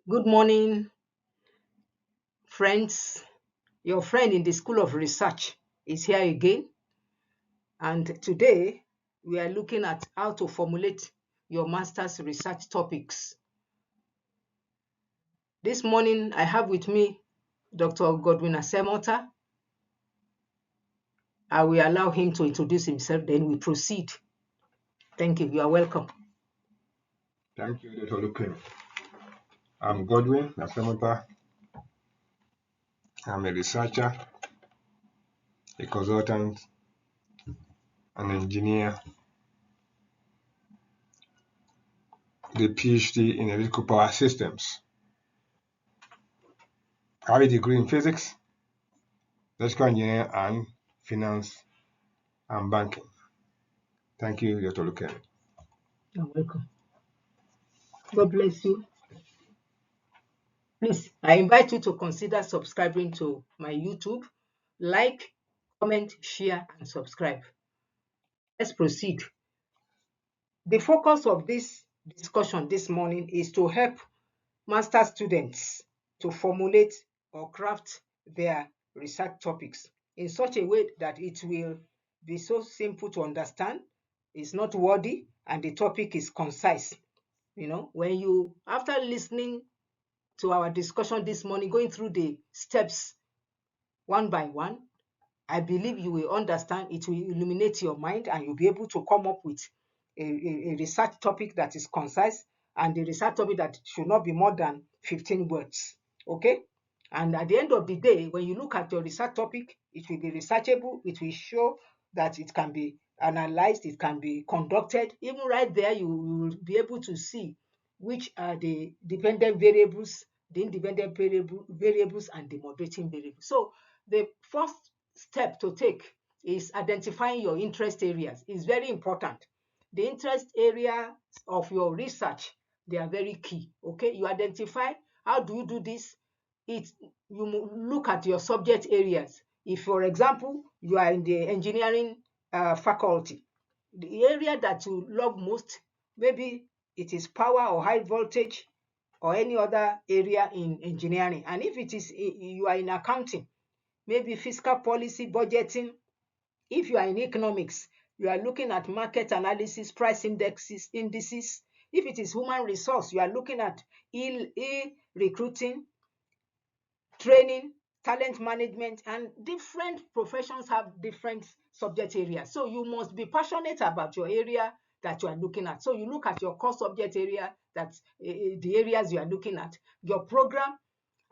Good morning, friends. Your friend in the School of Research is here again. And today we are looking at how to formulate your master's research topics. This morning I have with me Dr. Godwin Asemota. I will allow him to introduce himself, then we proceed. Thank you. You are welcome. Thank you, Dr. Lukin. I'm Godwin Nasemota. I'm a researcher, a consultant, an engineer, with a PhD in electrical power systems. I have a degree in physics, electrical engineering, and finance and banking. Thank you, Dr. Lukin. You're welcome. God bless you. Please, I invite you to consider subscribing to my YouTube. Like, comment, share, and subscribe. Let's proceed. The focus of this discussion this morning is to help master students to formulate or craft their research topics in such a way that it will be so simple to understand, it's not wordy, and the topic is concise. When you, after listening to our discussion this morning, going through the steps one by one, I believe you will understand, it will illuminate your mind, and you'll be able to come up with a research topic that is concise, and the research topic that should not be more than 15 words. Okay? And at the end of the day, when you look at your research topic, it will be researchable, it will show that it can be analyzed, it can be conducted. Even right there, you will be able to see which are the dependent variables, the independent variables, and the moderating variables. So the first step to take is identifying your interest areas. It's very important. The interest areas of your research, they are very key. Okay, you identify. How do you do this? You look at your subject areas. If, for example, you are in the engineering faculty, the area that you love most, maybe it is power or high voltage or any other area in engineering. And if it is you are in accounting, maybe fiscal policy, budgeting. If you are in economics, you are looking at market analysis, price indices. If it is human resource, you are looking at recruiting, training, talent management, and different professions have different subject areas. So you must be passionate about your area that you are looking at. So you look at your core subject area, that's the areas you are looking at, your program,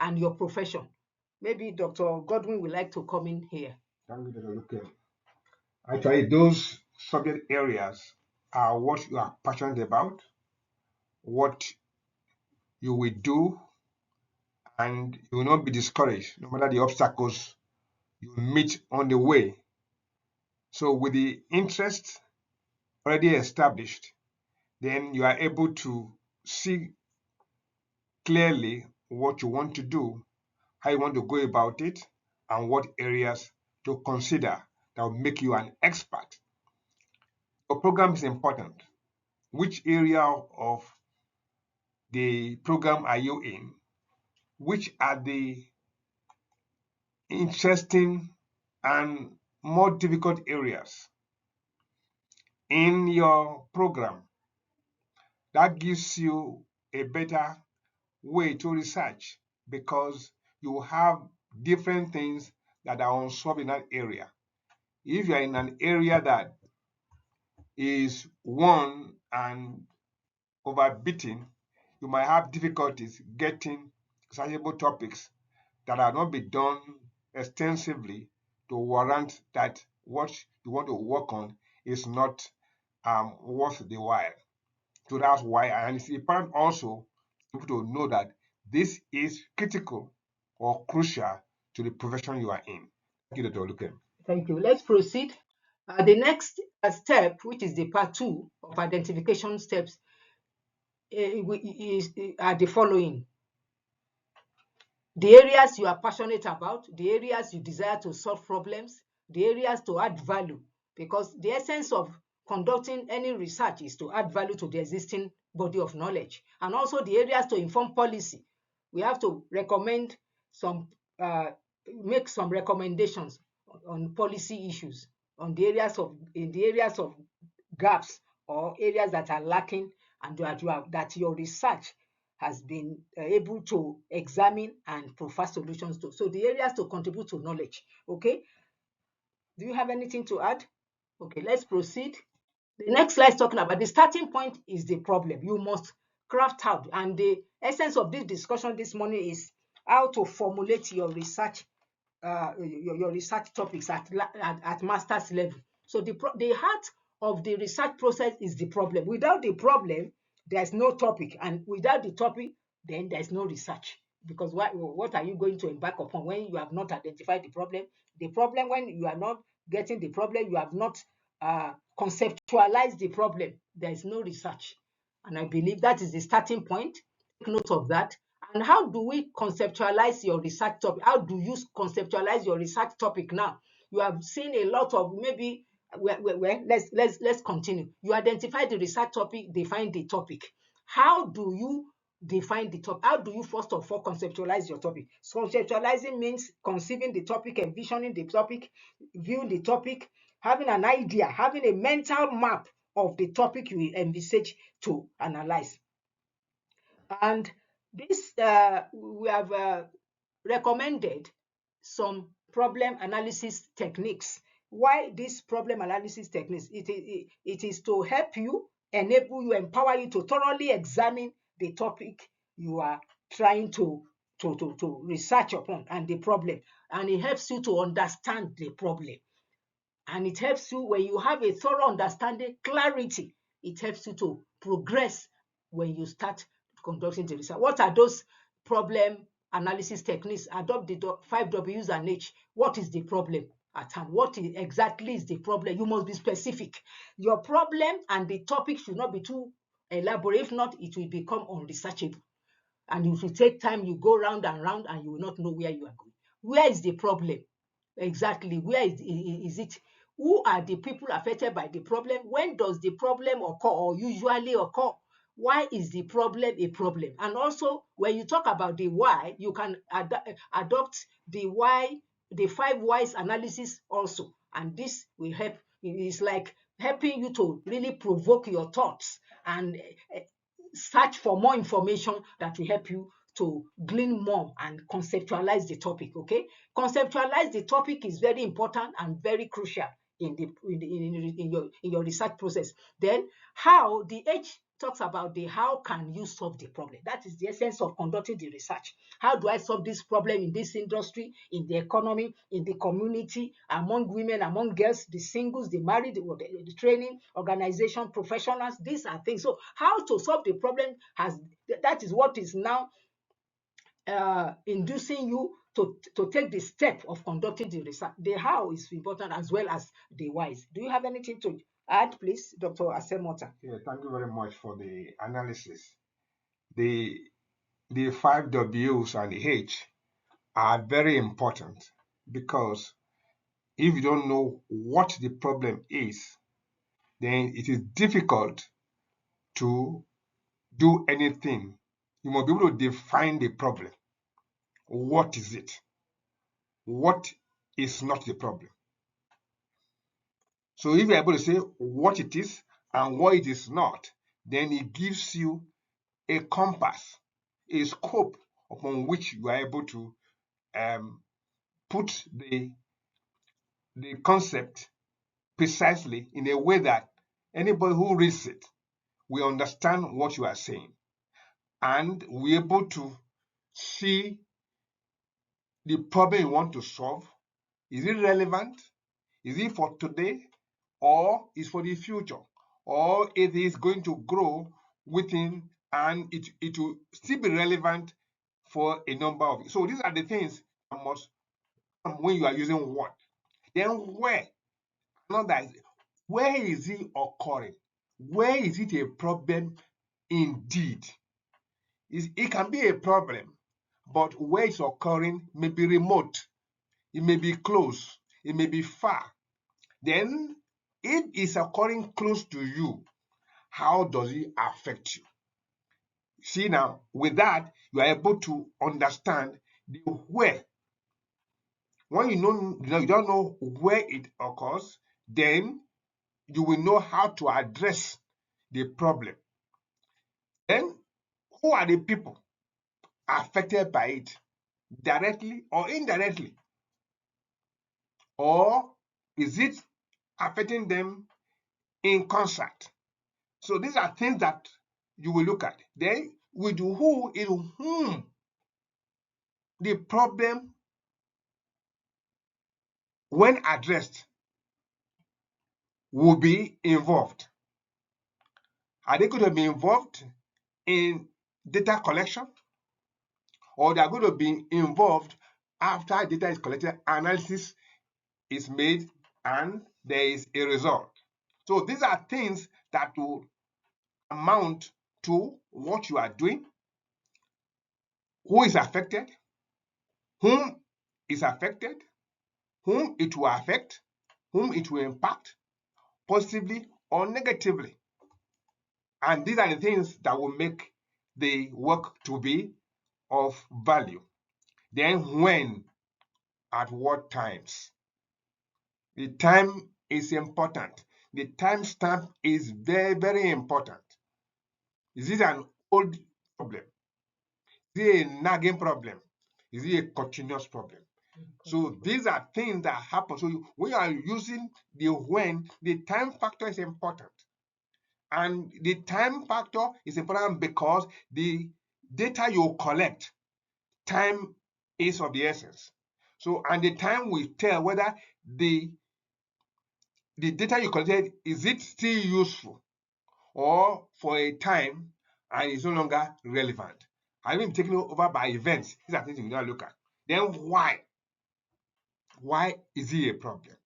and your profession. Maybe Dr. Godwin would like to come in here. Thank you, Dr. Lukin. Actually, those subject areas are what you are passionate about, what you will do, and you will not be discouraged no matter the obstacles you meet on the way. So, with the interest already established, then you are able to see clearly what you want to do, how you want to go about it, and what areas to consider that will make you an expert. Your program is important. Which area of the program are you in? Which are the interesting and more difficult areas in your program? That gives you a better way to research because you have different things that are unsolved in that area. If you are in an area that is won and overbeaten, you might have difficulties getting searchable topics that are not be done extensively to warrant that what you want to work on is not worth the while. So that's why, and it's important also to know that this is critical or crucial to the profession you are in. Thank you, Dr. Luken. Thank you. Let's proceed. The next step, which is the part 2 of identification steps, are the following. The areas you are passionate about, the areas you desire to solve problems, the areas to add value, because the essence of conducting any research is to add value to the existing body of knowledge, and also the areas to inform policy. We have to recommend some, make some recommendations on policy issues, on the areas of, in the areas of gaps or areas that are lacking, and that your research has been able to examine and provide solutions to. So the areas to contribute to knowledge. Okay. Do you have anything to add? Okay, let's proceed. The next slide is talking about the starting point is the problem. You must craft out, and the essence of this discussion this morning is how to formulate your research, your research topics at master's level. So the heart of the research process is the problem. Without the problem, there's no topic, and without the topic, then there's no research. Because what are you going to embark upon when you have not identified the problem? The problem, when you are not getting the problem, you have not conceptualized the problem, there is no research. And I believe that is the starting point. Take note of that. And how do we conceptualize your research topic? How do you conceptualize your research topic now? You have seen a lot of, maybe, let's continue. You identify the research topic, define the topic. How do you define the topic? How do you first of all conceptualize your topic? Conceptualizing means conceiving the topic, envisioning the topic, viewing the topic, having an idea, having a mental map of the topic you envisage to analyze. And this, we have recommended some problem analysis techniques. Why these problem analysis techniques? It is to help you, enable you, empower you to thoroughly examine the topic you are trying to research upon and the problem. And it helps you to understand the problem. And it helps you when you have a thorough understanding, clarity. It helps you to progress when you start conducting the research. What are those problem analysis techniques? Adopt the 5 W's and H. What is the problem at hand? Exactly is the problem? You must be specific. Your problem and the topic should not be too elaborate. If not, it will become unresearchable. And if you take time, you go round and round and you will not know where you are going. Where is the problem? Exactly. Where is it? Who are the people affected by the problem? When does the problem occur or usually occur? Why is the problem a problem? And also, when you talk about the why, you can adopt the why, the 5 whys analysis also. And this will help. It's like helping you to really provoke your thoughts and search for more information that will help you to glean more and conceptualize the topic. Okay, conceptualize the topic is very important and very crucial in your research process. Then how, the H talks about the how can you solve the problem. That is the essence of conducting the research. How do I solve this problem in this industry, in the economy, in the community, among women, among girls, the singles, the married, the training, organization, professionals? These are things. So how to solve the problem, that is what is now inducing you to take the step of conducting the research. The how is important as well as the whys. Do you have anything to add, please, Dr. Asemota? Yeah, thank you very much for the analysis. The 5 W's and the H are very important, because if you don't know what the problem is, then it is difficult to do anything. You must be able to define the problem. What is it? What is not the problem? So if you're able to say what it is and what it is not, then it gives you a compass, a scope upon which you are able to put the concept precisely in a way that anybody who reads it will understand what you are saying, and we're able to see the problem you want to solve. Is it relevant? Is it for today, or is for the future, or it is going to grow within, and it will still be relevant for a number of years? So these are the things that must come when you are using what. Then where? Not that, where is it occurring? Where is it a problem indeed? It can be a problem, but where it's occurring may be remote, it may be close, it may be far. Then, if it's occurring close to you, how does it affect you? See now, with that, you are able to understand the where. When you don't know where it occurs, then you will know how to address the problem. Then, who are the people affected by it, directly or indirectly? Or is it affecting them in concert? So these are things that you will look at. Then, with who, in whom the problem, when addressed, will be involved. Are they going to be involved in data collection, or they are going to be involved after data is collected, analysis is made, and there is a result? So these are things that will amount to what you are doing, who is affected, whom is affected, whom it will affect, whom it will impact, positively or negatively. And these are the things that will make the work to be of value. Then when, at what times? The time is important. The time stamp is very, very important. Is it an old problem? Is it a nagging problem? Is it a continuous problem? So these are things that happen. So when you are using the when, the time factor is important. And the time factor is important because the data you collect, time is of the essence. So, and the time will tell whether the data you collected, is it still useful, or for a time and is no longer relevant. Have been taken over by events? These are things you need to look at. Then why? Why is it a problem?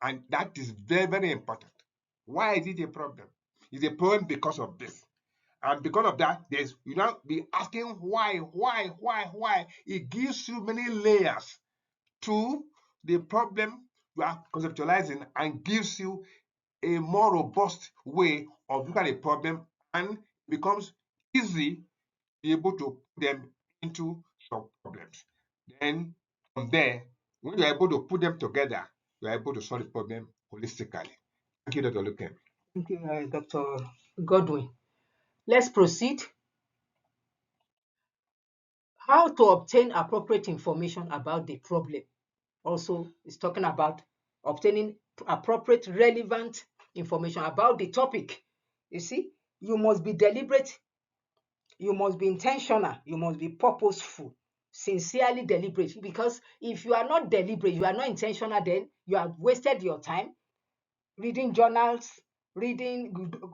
And that is very, very important. Why is it a problem? It's a problem because of this. And because of that, there's you don't be asking why. It gives you many layers to the problem you are conceptualizing and gives you a more robust way of looking at a problem, and becomes easy to be able to put them into some problems. Then from there, when you're able to put them together, you're able to solve the problem holistically. Thank you, Dr. Luken. Thank you, Dr. Godwin. Let's proceed. How to obtain appropriate information about the problem. Also, it's talking about obtaining appropriate, relevant information about the topic. You see, you must be deliberate, you must be intentional, you must be purposeful, sincerely deliberate. Because if you are not deliberate, you are not intentional, then you have wasted your time reading journals,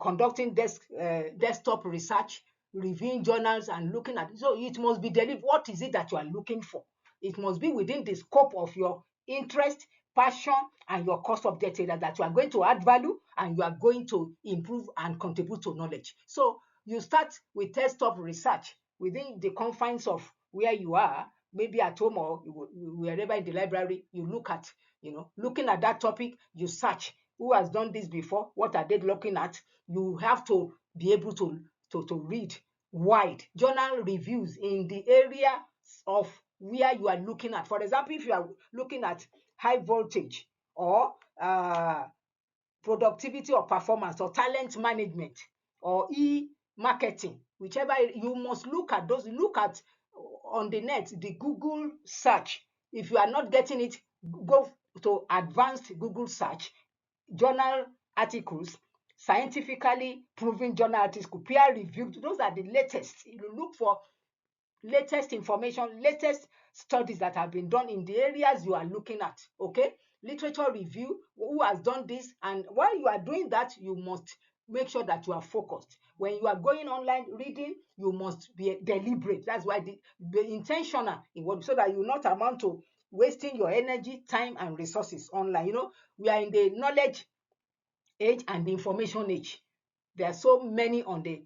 conducting desktop research, reviewing journals and looking at it. So it must be deliberate. What is it that you are looking for? It must be within the scope of your interest, passion, and your course objective that you are going to add value and you are going to improve and contribute to knowledge. So you start with desktop research within the confines of where you are, maybe at home or wherever in the library. You look at, looking at that topic, you search who has done this before, what are they looking at. You have to be able to read wide journal reviews in the area of where you are looking at. For example, if you are looking at high voltage or productivity or performance or talent management or e-marketing, whichever, you must look at those. Look at on the net, the Google search. If you are not getting it, go to advanced Google search, journal articles, scientifically proven journal articles, peer reviewed. Those are the latest. You look for latest information, latest studies that have been done in the areas you are looking at. Okay, literature review, who has done this. And while you are doing that, you must make sure that you are focused. When you are going online reading, you must be deliberate. That's why be intentional in what, so that you not amount to wasting your energy, time, and resources online. We are in the knowledge age and the information age. There are so many on the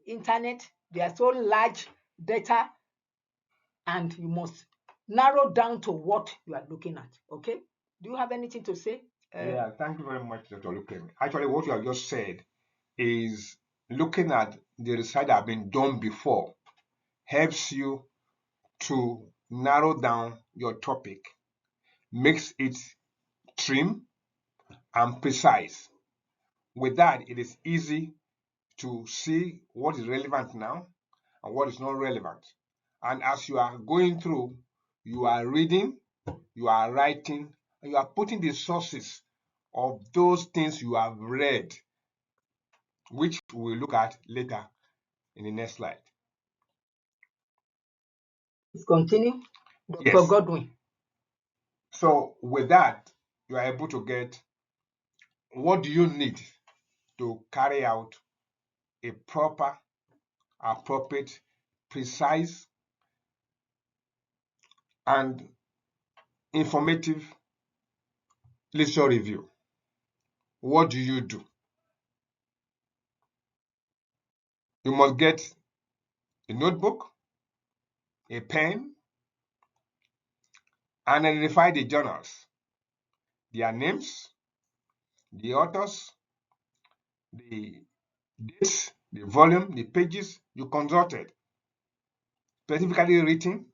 internet. There are so large data, and you must narrow down to what you are looking at. Okay, do you have anything to say? Yeah, thank you very much, Dr. Luken. Actually, what you have just said is looking at the research that have been done before helps you to narrow down your topic, makes it trim and precise. With that, it is easy to see what is relevant now and what is not relevant. And as you are going through, you are reading, you are writing, and you are putting the sources of those things you have read, which we'll look at later in the next slide. Let's continue. Dr. Yes. Godwin. So with that, you are able to get what do you need to carry out a proper, appropriate, precise, and informative literature review. What do you do? You must get a notebook, a pen, and identify the journals, their names, the authors, the dates, the volume, the pages you consulted, specifically written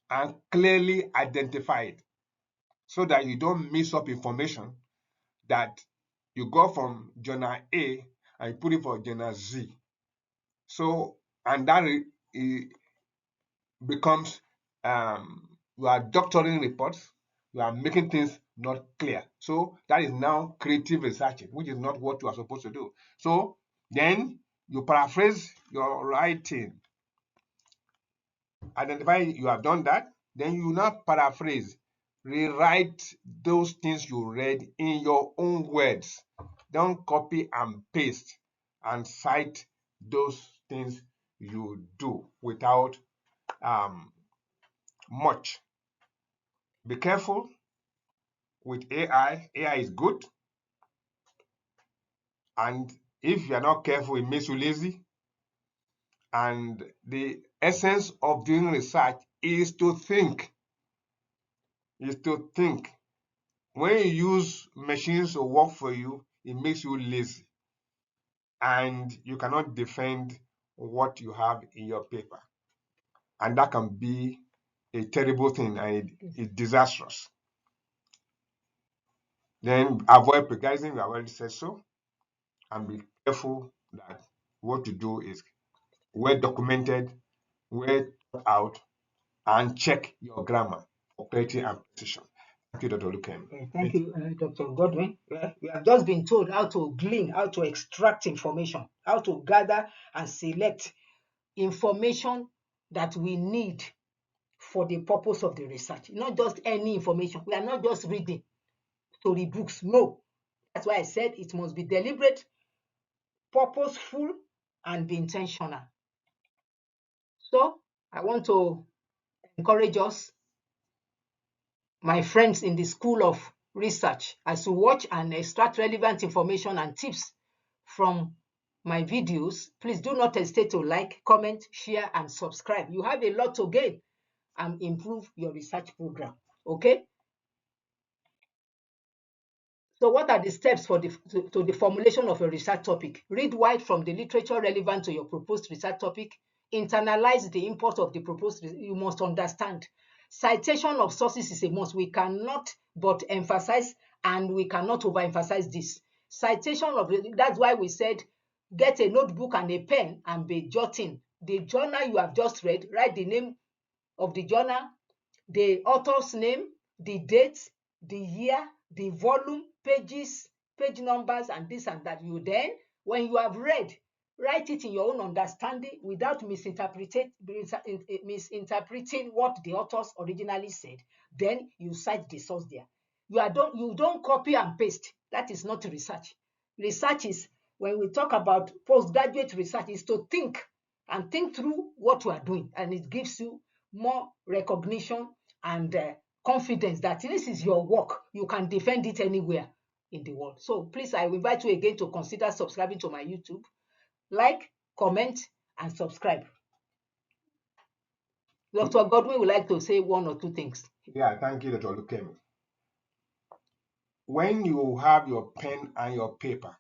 and clearly identified so that you don't mix up information that you go from journal A and you put it for journal Z. So, and that becomes you are doctoring reports, you are making things not clear. So that is now creative researching, which is not what you are supposed to do. So then you paraphrase your writing, identify you have done that, then you now paraphrase, rewrite those things you read in your own words. Don't copy and paste and cite those things you do without much. Be careful with AI. AI is good, and if you are not careful, it makes you lazy. And the essence of doing research is to think. Is to think. When you use machines to work for you, it makes you lazy, and you cannot defend what you have in your paper, and that can be a terrible thing, and it's disastrous. Then avoid plagiarism. We have already said so, and be careful that what you do is well documented, well thought out, and check your grammar for clarity and precision. Thank you, Dr. Lukem. Thank you, Dr. Godwin. We have just been told how to glean, how to extract information, how to gather and select information that we need for the purpose of the research. Not just any information. We are not just reading storybooks. No. That's why I said it must be deliberate, purposeful, and be intentional. So I want to encourage us, my friends in the School of Research, as you watch and extract relevant information and tips from my videos, please do not hesitate to like, comment, share, and subscribe. You have a lot to gain and improve your research program. Okay? So what are the steps for to the formulation of a research topic? Read wide from the literature relevant to your proposed research topic. Internalize the import of the proposed. You must understand. Citation of sources is a must. We cannot but emphasize, and we cannot overemphasize this. Citation of, that's why we said get a notebook and a pen and be jotting. The journal you have just read, write the name of the journal, the author's name, the date, the year, the volume, pages, page numbers, and this and that. You then, when you have read, write it in your own understanding without misinterpreting what the authors originally said. Then you cite the source there. You don't copy and paste. That is not research. Research is, when we talk about postgraduate research, is to think and think through what you are doing, and it gives you more recognition and confidence that this is your work. You can defend it anywhere in the world. So please, I invite you again to consider subscribing to my YouTube. Like, comment, and subscribe. Dr. Godwin would like to say one or two things. Yeah, thank you, Dr. Lukem. When you have your pen and your paper,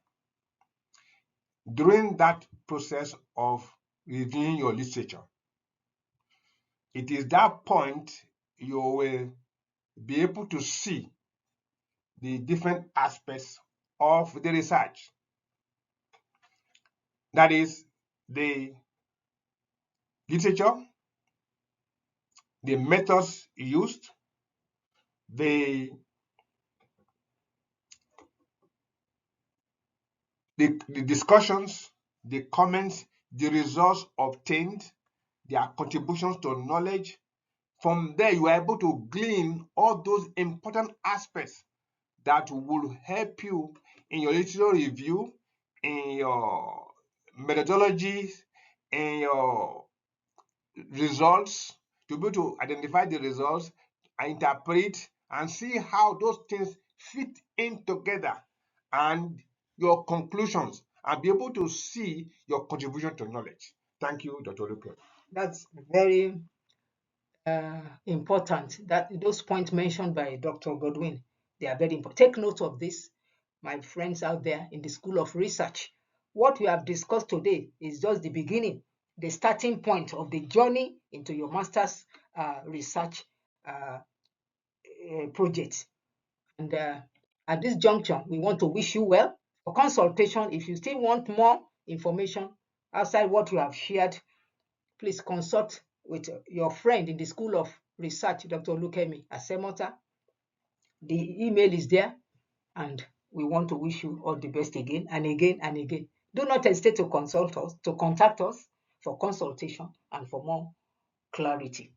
during that process of reviewing your literature. It is that point you will be able to see the different aspects of the research. That is the literature, the methods used, the discussions, the comments, the results obtained, their contributions to knowledge. From there, you are able to glean all those important aspects that will help you in your literature review, in your methodologies, in your results, to be able to identify the results, interpret, and see how those things fit in together and your conclusions, and be able to see your contribution to knowledge. Thank you, Dr. Luke. That's very important. That those points mentioned by Dr. Godwin, they are very important. Take note of this, my friends out there in the School of Research. What we have discussed today is just the beginning, the starting point of the journey into your master's research project. And at this juncture, we want to wish you well. For consultation, if you still want more information outside what we have shared, please consult with your friend in the School of Research, Dr. Lukemi Asemota. The email is there, and we want to wish you all the best again and again and again. Do not hesitate to consult us, to contact us for consultation and for more clarity.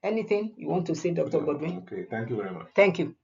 Anything you want to say, Dr. Godwin? Okay, thank you very much. Thank you.